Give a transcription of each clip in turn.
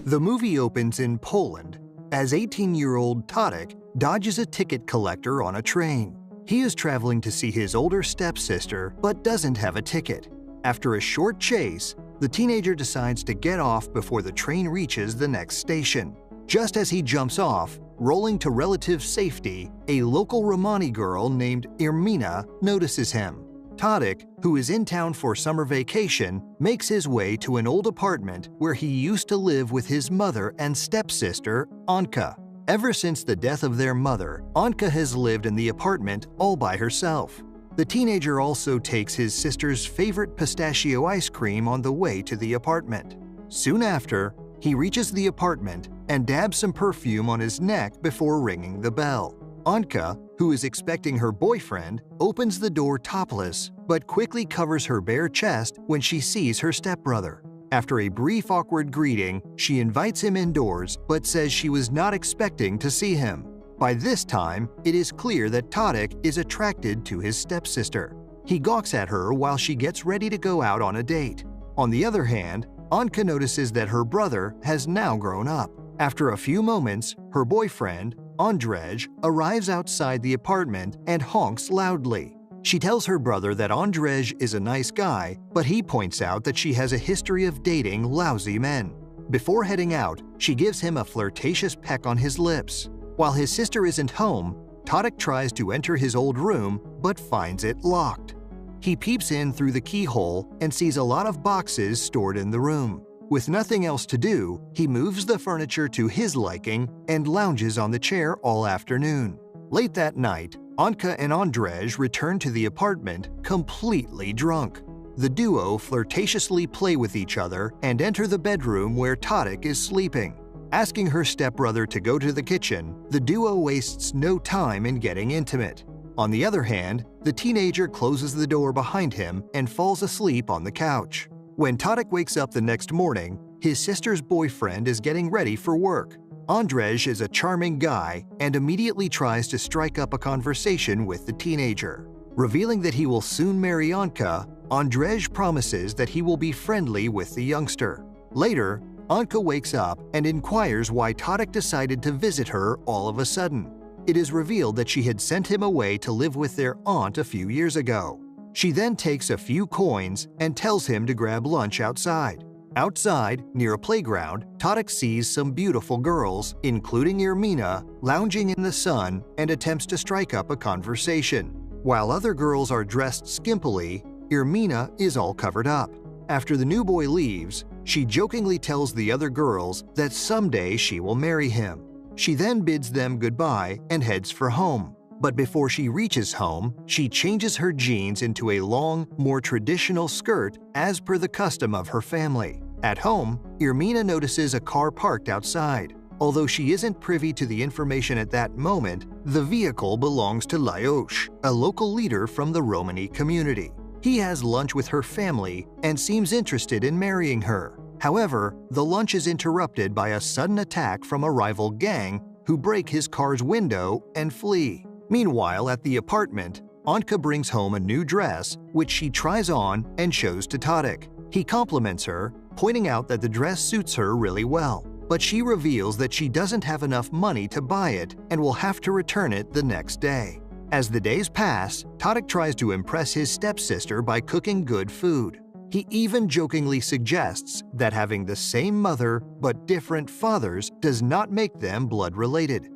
The movie opens in Poland as 18-year-old Tadek dodges a ticket collector on a train. He is traveling to see his older stepsister but doesn't have a ticket. After a short chase, the teenager decides to get off before the train reaches the next station. Just as he jumps off, rolling to relative safety, a local Romani girl named Irmina notices him. Tadek, who is in town for summer vacation, makes his way to an old apartment where he used to live with his mother and stepsister, Anka. Ever since the death of their mother, Anka has lived in the apartment all by herself. The teenager also takes his sister's favorite pistachio ice cream on the way to the apartment. Soon after, he reaches the apartment and dabs some perfume on his neck before ringing the bell. Anka, who is expecting her boyfriend, opens the door topless but quickly covers her bare chest when she sees her stepbrother. After a brief awkward greeting, she invites him indoors but says she was not expecting to see him. By this time, it is clear that Tadek is attracted to his stepsister. He gawks at her while she gets ready to go out on a date. On the other hand, Anka notices that her brother has now grown up. After a few moments, her boyfriend, Andrzej, arrives outside the apartment and honks loudly. She tells her brother that Andrzej is a nice guy, but he points out that she has a history of dating lousy men. Before heading out, she gives him a flirtatious peck on his lips. While his sister isn't home, Tadek tries to enter his old room but finds it locked. He peeps in through the keyhole and sees a lot of boxes stored in the room. With nothing else to do, he moves the furniture to his liking and lounges on the chair all afternoon. Late that night, Anka and Andrzej return to the apartment completely drunk. The duo flirtatiously play with each other and enter the bedroom where Tadek is sleeping. Asking her stepbrother to go to the kitchen, the duo wastes no time in getting intimate. On the other hand, the teenager closes the door behind him and falls asleep on the couch. When Tadek wakes up the next morning, his sister's boyfriend is getting ready for work. Andrzej is a charming guy and immediately tries to strike up a conversation with the teenager. Revealing that he will soon marry Anka, Andrzej promises that he will be friendly with the youngster. Later, Anka wakes up and inquires why Tadek decided to visit her all of a sudden. It is revealed that she had sent him away to live with their aunt a few years ago. She then takes a few coins and tells him to grab lunch outside. Outside, near a playground, Tadek sees some beautiful girls, including Irmina, lounging in the sun and attempts to strike up a conversation. While other girls are dressed skimpily, Irmina is all covered up. After the new boy leaves, she jokingly tells the other girls that someday she will marry him. She then bids them goodbye and heads for home. But before she reaches home, she changes her jeans into a long, more traditional skirt as per the custom of her family. At home, Irmina notices a car parked outside. Although she isn't privy to the information at that moment, the vehicle belongs to Lajos, a local leader from the Romani community. He has lunch with her family and seems interested in marrying her. However, the lunch is interrupted by a sudden attack from a rival gang who break his car's window and flee. Meanwhile, at the apartment, Anka brings home a new dress, which she tries on and shows to Tadek. He compliments her, pointing out that the dress suits her really well, but she reveals that she doesn't have enough money to buy it and will have to return it the next day. As the days pass, Tadek tries to impress his stepsister by cooking good food. He even jokingly suggests that having the same mother but different fathers does not make them blood-related.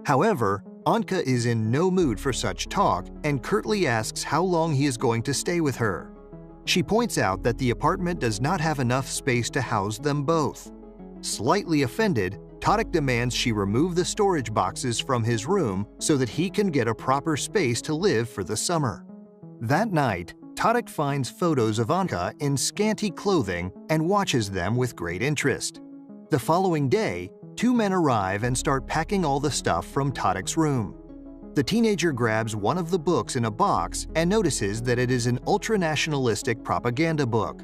However, Anka is in no mood for such talk and curtly asks how long he is going to stay with her. She points out that the apartment does not have enough space to house them both. Slightly offended, Tadek demands she remove the storage boxes from his room so that he can get a proper space to live for the summer. That night, Tadek finds photos of Anka in scanty clothing and watches them with great interest. The following day, two men arrive and start packing all the stuff from Tadek's room. The teenager grabs one of the books in a box and notices that it is an ultra-nationalistic propaganda book.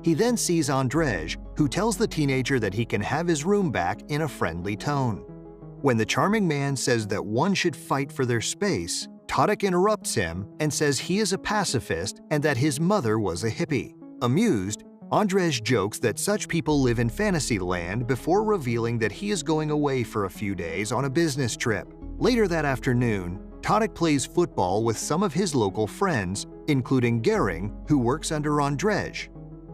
He then sees Andrzej, who tells the teenager that he can have his room back in a friendly tone. When the charming man says that one should fight for their space, Tadek interrupts him and says he is a pacifist and that his mother was a hippie. Amused, Andrzej jokes that such people live in fantasy land before revealing that he is going away for a few days on a business trip. Later that afternoon, Tadek plays football with some of his local friends, including Gering, who works under Andrzej.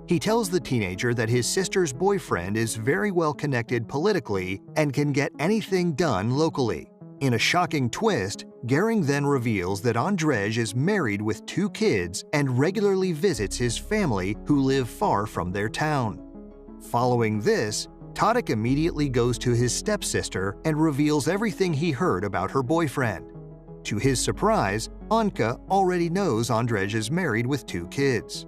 He tells the teenager that his sister's boyfriend is very well connected politically and can get anything done locally. In a shocking twist, Gering then reveals that Andrzej is married with 2 kids and regularly visits his family who live far from their town. Following this, Tadek immediately goes to his stepsister and reveals everything he heard about her boyfriend. To his surprise, Anka already knows Andrzej is married with 2 kids.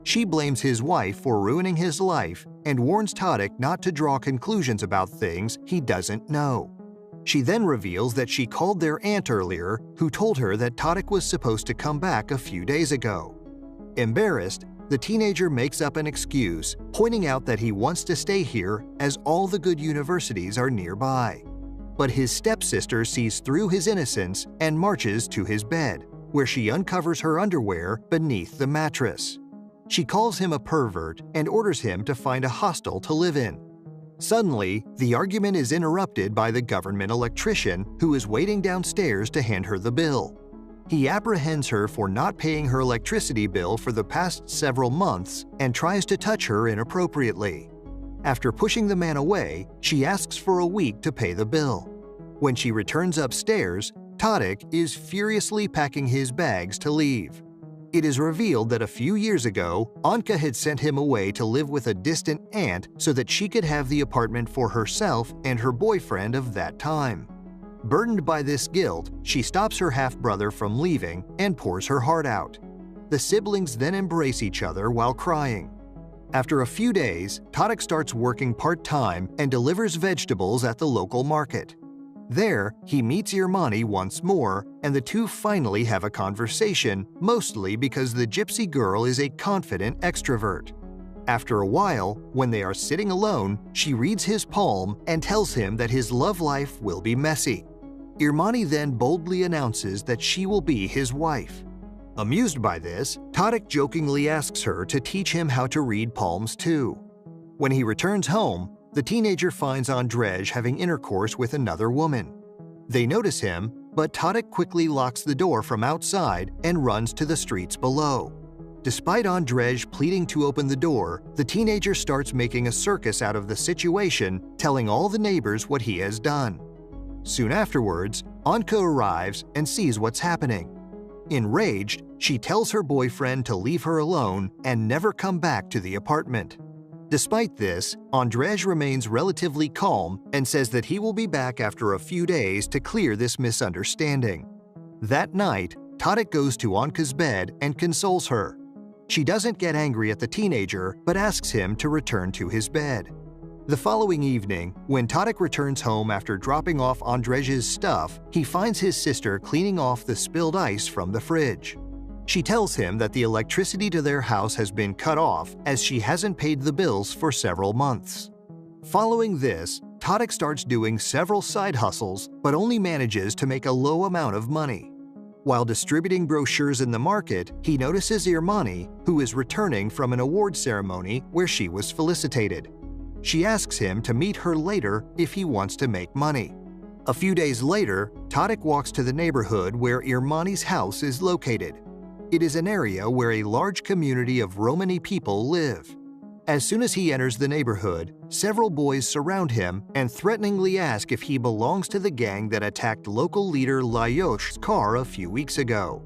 She blames his wife for ruining his life and warns Tadek not to draw conclusions about things he doesn't know. She then reveals that she called their aunt earlier, who told her that Tadek was supposed to come back a few days ago. Embarrassed, the teenager makes up an excuse, pointing out that he wants to stay here as all the good universities are nearby. But his stepsister sees through his innocence and marches to his bed, where she uncovers her underwear beneath the mattress. She calls him a pervert and orders him to find a hostel to live in. Suddenly, the argument is interrupted by the government electrician who is waiting downstairs to hand her the bill. He apprehends her for not paying her electricity bill for the past several months and tries to touch her inappropriately. After pushing the man away, she asks for a week to pay the bill. When she returns upstairs, Tadek is furiously packing his bags to leave. It is revealed that a few years ago, Anka had sent him away to live with a distant aunt so that she could have the apartment for herself and her boyfriend of that time. Burdened by this guilt, she stops her half-brother from leaving and pours her heart out. The siblings then embrace each other while crying. After a few days, Tadek starts working part-time and delivers vegetables at the local market. There, he meets Irmani once more, and the two finally have a conversation, mostly because the gypsy girl is a confident extrovert. After a while, when they are sitting alone, she reads his palm and tells him that his love life will be messy. Irmani then boldly announces that she will be his wife. Amused by this, Tadek jokingly asks her to teach him how to read palms too. When he returns home, the teenager finds Andrzej having intercourse with another woman. They notice him, but Tadek quickly locks the door from outside and runs to the streets below. Despite Andrzej pleading to open the door, the teenager starts making a circus out of the situation, telling all the neighbors what he has done. Soon afterwards, Anka arrives and sees what's happening. Enraged, she tells her boyfriend to leave her alone and never come back to the apartment. Despite this, Andrzej remains relatively calm and says that he will be back after a few days to clear this misunderstanding. That night, Tadek goes to Anka's bed and consoles her. She doesn't get angry at the teenager, but asks him to return to his bed. The following evening, when Tadek returns home after dropping off Andrzej's stuff, he finds his sister cleaning off the spilled ice from the fridge. She tells him that the electricity to their house has been cut off as she hasn't paid the bills for several months. Following this, Tadek starts doing several side hustles but only manages to make a low amount of money. While distributing brochures in the market, he notices Irmani, who is returning from an award ceremony where she was felicitated. She asks him to meet her later if he wants to make money. A few days later, Tadek walks to the neighborhood where Irmani's house is located. It is an area where a large community of Romani people live. As soon as he enters the neighborhood, several boys surround him and threateningly ask if he belongs to the gang that attacked local leader Lajosh's car a few weeks ago.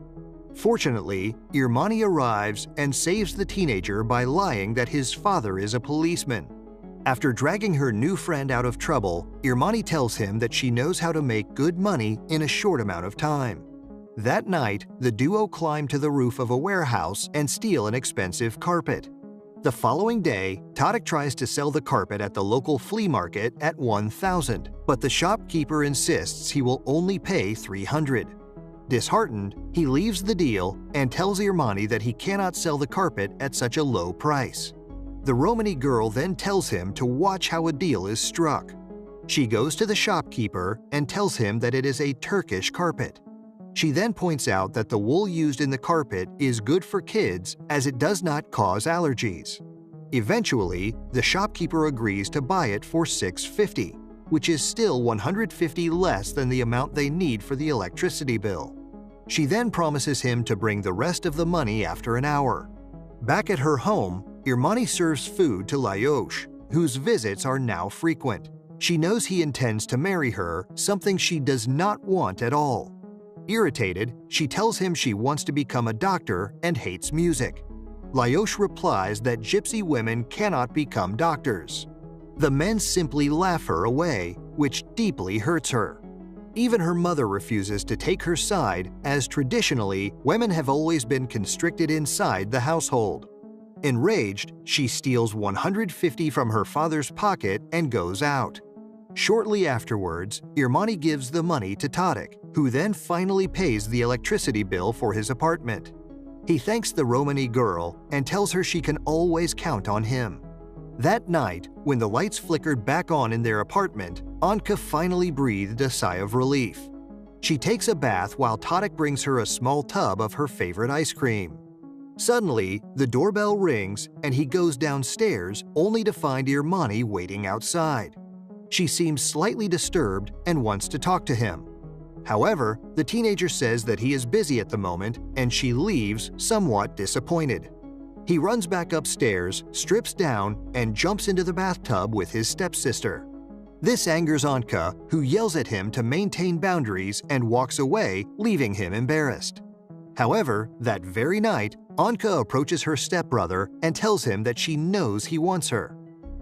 Fortunately, Irmani arrives and saves the teenager by lying that his father is a policeman. After dragging her new friend out of trouble, Irmani tells him that she knows how to make good money in a short amount of time. That night, the duo climb to the roof of a warehouse and steal an expensive carpet. The following day, Tadek tries to sell the carpet at the local flea market at $1,000, but the shopkeeper insists he will only pay $300. Disheartened, he leaves the deal and tells Irmani that he cannot sell the carpet at such a low price. The Romani girl then tells him to watch how a deal is struck. She goes to the shopkeeper and tells him that it is a Turkish carpet. She then points out that the wool used in the carpet is good for kids as it does not cause allergies. Eventually, the shopkeeper agrees to buy it for $650, which is still $150 less than the amount they need for the electricity bill. She then promises him to bring the rest of the money after an hour. Back at her home, Irmani serves food to Lajos, whose visits are now frequent. She knows he intends to marry her, something she does not want at all. Irritated, she tells him she wants to become a doctor and hates music. Lajos replies that gypsy women cannot become doctors. The men simply laugh her away, which deeply hurts her. Even her mother refuses to take her side, as traditionally, women have always been constricted inside the household. Enraged, she steals $150 from her father's pocket and goes out. Shortly afterwards, Irmani gives the money to Tadek, who then finally pays the electricity bill for his apartment. He thanks the Romani girl and tells her she can always count on him. That night, when the lights flickered back on in their apartment, Anka finally breathed a sigh of relief. She takes a bath while Tadek brings her a small tub of her favorite ice cream. Suddenly, the doorbell rings and he goes downstairs only to find Irmani waiting outside. She seems slightly disturbed and wants to talk to him. However, the teenager says that he is busy at the moment and she leaves somewhat disappointed. He runs back upstairs, strips down, and jumps into the bathtub with his stepsister. This angers Anka, who yells at him to maintain boundaries and walks away, leaving him embarrassed. However, that very night, Anka approaches her stepbrother and tells him that she knows he wants her.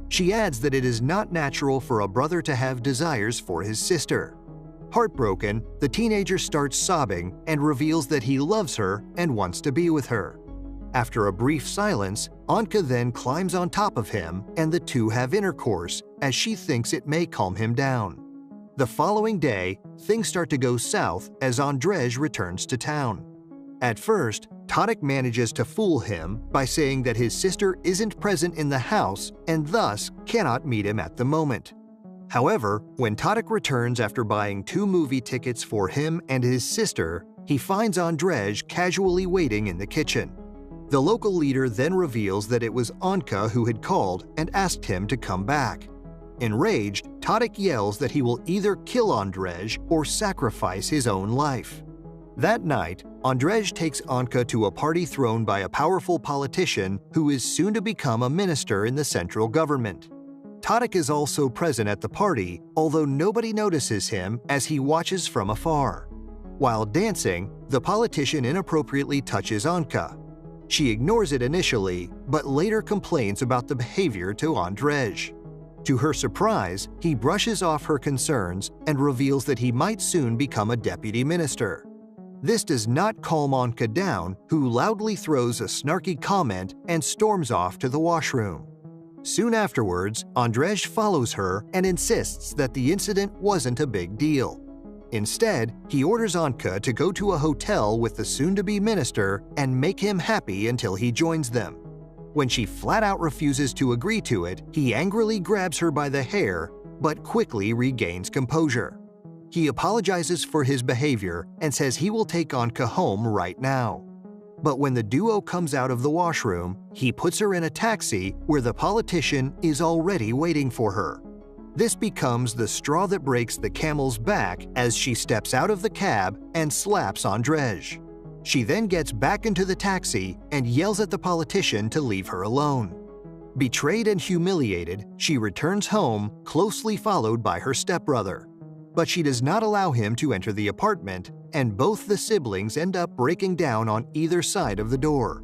She adds that it is not natural for a brother to have desires for his sister. Heartbroken, the teenager starts sobbing and reveals that he loves her and wants to be with her. After a brief silence, Anka then climbs on top of him and the two have intercourse, as she thinks it may calm him down. The following day, things start to go south as Andrzej returns to town. At first, Tadek manages to fool him by saying that his sister isn't present in the house and thus cannot meet him at the moment. However, when Tadek returns after buying 2 movie tickets for him and his sister, he finds Andrzej casually waiting in the kitchen. The local leader then reveals that it was Anka who had called and asked him to come back. Enraged, Tadek yells that he will either kill Andrzej or sacrifice his own life. That night, Andrzej takes Anka to a party thrown by a powerful politician who is soon to become a minister in the central government. Tadek is also present at the party, although nobody notices him as he watches from afar. While dancing, the politician inappropriately touches Anka. She ignores it initially, but later complains about the behavior to Andrzej. To her surprise, he brushes off her concerns and reveals that he might soon become a deputy minister. This does not calm Anka down, who loudly throws a snarky comment and storms off to the washroom. Soon afterwards, Andrzej follows her and insists that the incident wasn't a big deal. Instead, he orders Anka to go to a hotel with the soon-to-be minister and make him happy until he joins them. When she flat-out refuses to agree to it, he angrily grabs her by the hair, but quickly regains composure. He apologizes for his behavior and says he will take Anka home right now. But when the duo comes out of the washroom, he puts her in a taxi where the politician is already waiting for her. This becomes the straw that breaks the camel's back as she steps out of the cab and slaps Andrzej. She then gets back into the taxi and yells at the politician to leave her alone. Betrayed and humiliated, she returns home, closely followed by her stepbrother. But she does not allow him to enter the apartment, and both the siblings end up breaking down on either side of the door.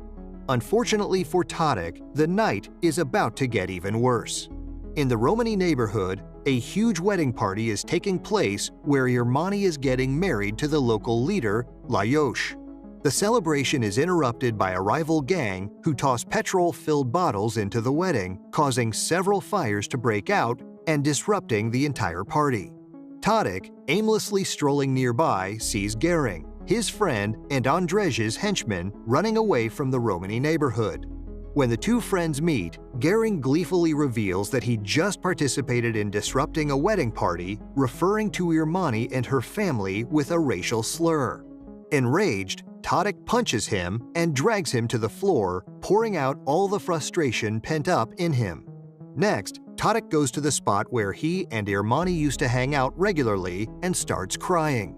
Unfortunately for Tadek, the night is about to get even worse. In the Romani neighborhood, a huge wedding party is taking place where Irmani is getting married to the local leader, Lajos. The celebration is interrupted by a rival gang who toss petrol-filled bottles into the wedding, causing several fires to break out and disrupting the entire party. Tadek, aimlessly strolling nearby, sees Gering, his friend and Andrzej's henchman, running away from the Romani neighborhood. When the two friends meet, Gering gleefully reveals that he just participated in disrupting a wedding party, referring to Irmani and her family with a racial slur. Enraged, Tadek punches him and drags him to the floor, pouring out all the frustration pent up in him. Next, Tadek goes to the spot where he and Irmani used to hang out regularly and starts crying.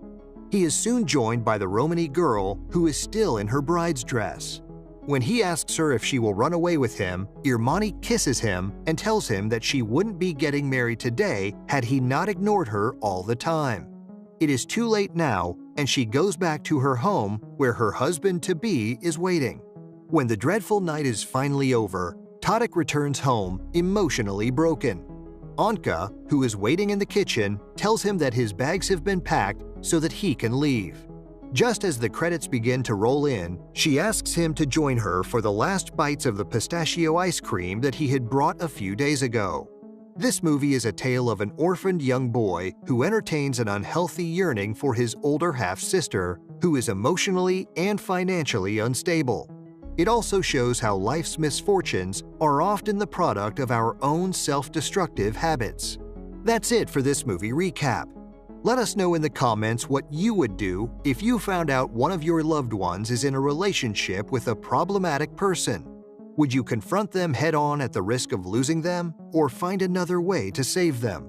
He is soon joined by the Romani girl who is still in her bride's dress. When he asks her if she will run away with him, Irmani kisses him and tells him that she wouldn't be getting married today had he not ignored her all the time. It is too late now, and she goes back to her home where her husband-to-be is waiting. When the dreadful night is finally over, Tadek returns home emotionally broken. Anka, who is waiting in the kitchen, tells him that his bags have been packed so that he can leave. Just as the credits begin to roll in, she asks him to join her for the last bites of the pistachio ice cream that he had brought a few days ago. This movie is a tale of an orphaned young boy who entertains an unhealthy yearning for his older half-sister, who is emotionally and financially unstable. It also shows how life's misfortunes are often the product of our own self-destructive habits. That's it for this movie recap. Let us know in the comments what you would do if you found out one of your loved ones is in a relationship with a problematic person. Would you confront them head-on at the risk of losing them, or find another way to save them?